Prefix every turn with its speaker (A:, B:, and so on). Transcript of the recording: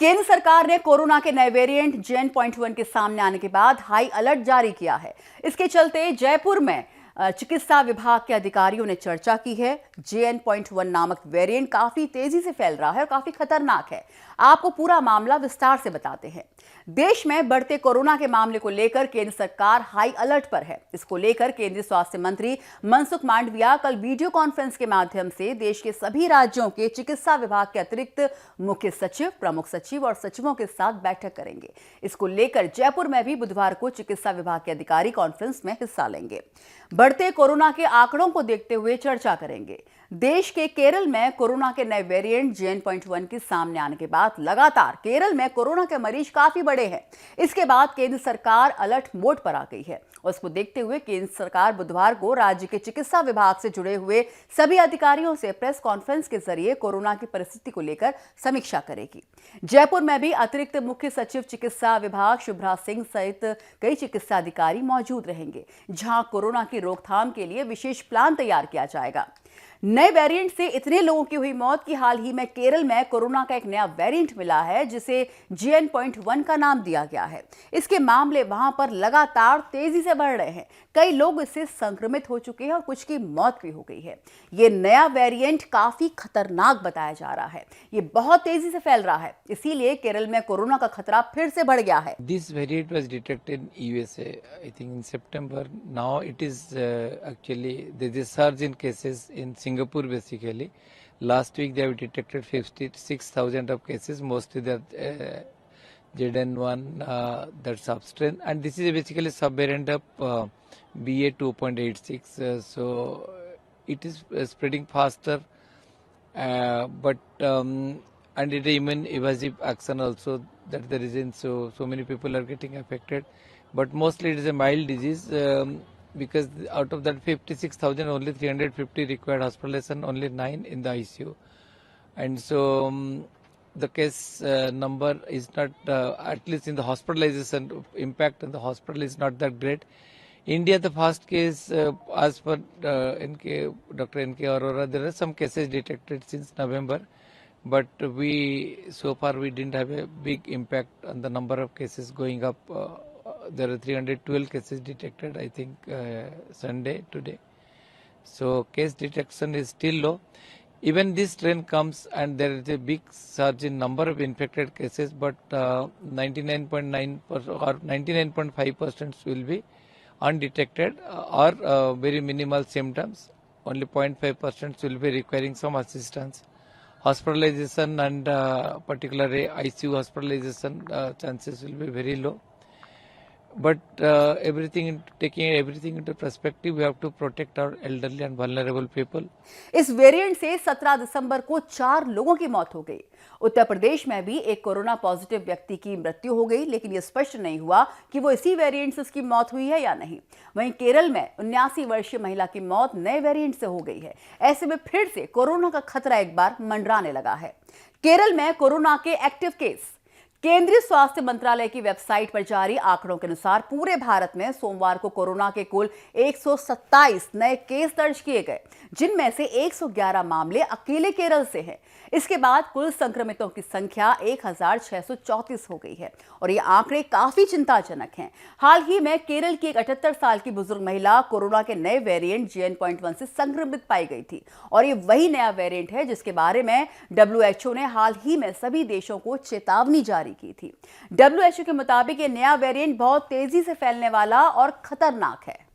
A: केंद्र सरकार ने कोरोना के नए वेरिएंट JN.1 के सामने आने के बाद हाई अलर्ट जारी किया है। इसके चलते जयपुर में चिकित्सा विभाग के अधिकारियों ने चर्चा की है। JN.1 नामक वेरिएंट काफी तेजी से फैल रहा है और काफी खतरनाक है। आपको पूरा मामला विस्तार से बताते हैं। देश में बढ़ते कोरोना के मामले को लेकर केंद्र सरकार हाई अलर्ट पर है। इसको लेकर केंद्रीय स्वास्थ्य मंत्री मनसुख मांडविया कल वीडियो कॉन्फ्रेंस के माध्यम से देश के सभी राज्यों के चिकित्सा विभाग के अतिरिक्त मुख्य सचिव, प्रमुख सचिव और सचिवों के साथ बैठक करेंगे। इसको लेकर जयपुर में भी बुधवार को चिकित्सा विभाग के अधिकारी कॉन्फ्रेंस में हिस्सा लेंगे। बढ़ते कोरोना के आंकड़ों को देखते हुए चर्चा करेंगे। देश के केरल में कोरोना के नए वेरिएंट JN.1 के सामने आने के बाद लगातार केरल में कोरोना के मरीज काफी बढ़े हैं। इसके बाद केंद्र सरकार अलर्ट मोड पर आ गई है। उसको देखते हुए केंद्र सरकार बुधवार को राज्य के चिकित्सा विभाग से जुड़े हुए सभी अधिकारियों से प्रेस कॉन्फ्रेंस के जरिए कोरोना की परिस्थिति को लेकर समीक्षा करेगी। जयपुर में भी अतिरिक्त मुख्य सचिव चिकित्सा विभाग शुभ्रा सिंह सहित कई चिकित्सा अधिकारी मौजूद रहेंगे, जहां कोरोना की रोकथाम के लिए विशेष प्लान तैयार किया जाएगा। नए वेरिएंट से इतने लोगों की हुई मौत कि हाल ही में केरल में कोरोना का एक नया वेरिएंट मिला है, जिसे JN.1 का नाम दिया गया है। इसके मामले वहां पर लगातार तेजी से बढ़ रहे हैं। कई लोग इससे संक्रमित हो चुके हैं और कुछ की मौत भी हो गई है। ये नया वेरिएंट काफी खतरनाक बताया जा रहा है। ये बहुत तेजी से फैल रहा है, इसीलिए केरल में कोरोना का खतरा फिर से बढ़ गया है।
B: This variant was detected in USA, I think in September. Now it is actually there is a surge in cases in Singapore basically. Last week they have detected 56,000 of cases, mostly that JN.1 that substrain, and this is basically subvariant of BA 2.86. So it is spreading faster, but and it is even evasive action also. That's the reason so many people are getting affected, but mostly it is a mild disease, because out of that 56,000 only 350 required hospitalization, only 9 in the ICU, and so the case number is not at least in the hospitalization impact in the hospital is not that great. India, the first case as per Dr. N.K. Arora, there are some cases detected since November, but so far we didn't have a big impact on the number of cases going up. There are 312 cases detected, I think, Sunday today. So case detection is still low. Even this trend comes and there is a big surge in number of infected cases, but 99.9% or 99.5% will be undetected or very minimal symptoms. Only 0.5% will be requiring some assistance. Hospitalization and particularly ICU hospitalization chances will be very low. But taking everything into perspective, we have to protect our elderly and vulnerable people.
A: इस variant से 17 दिसंबर को 4 लोगों की मौत हो गई। उत्तर प्रदेश में भी एक कोरोना पॉजिटिव व्यक्ति की मृत्यु हो गई, लेकिन यह स्पष्ट नहीं हुआ कि वो इसी वेरिएंट से उसकी मौत हुई है या नहीं। वहीं केरल में 79 वर्षीय महिला की मौत नए वेरिएंट से हो गई है। ऐसे में फिर से कोरोना का खतरा एक बार मंडराने लगा है। केरल में कोरोना के एक्टिव केस। केंद्रीय स्वास्थ्य मंत्रालय की वेबसाइट पर जारी आंकड़ों के अनुसार पूरे भारत में सोमवार को कोरोना के कुल 127 नए केस दर्ज किए गए, जिनमें से 111 मामले अकेले केरल से हैं। इसके बाद कुल संक्रमितों की संख्या 1634 हो गई है और ये आंकड़े काफी चिंताजनक हैं। हाल ही में केरल की एक 78 साल की बुजुर्ग महिला कोरोना के नए वेरिएंट JN.1 से संक्रमित पाई गई थी और ये वही नया वेरिएंट है जिसके बारे में WHO ने हाल ही में सभी देशों को चेतावनी जारी की थी। WHO के मुताबिक ये नया वेरिएंट बहुत तेजी से फैलने वाला और खतरनाक है।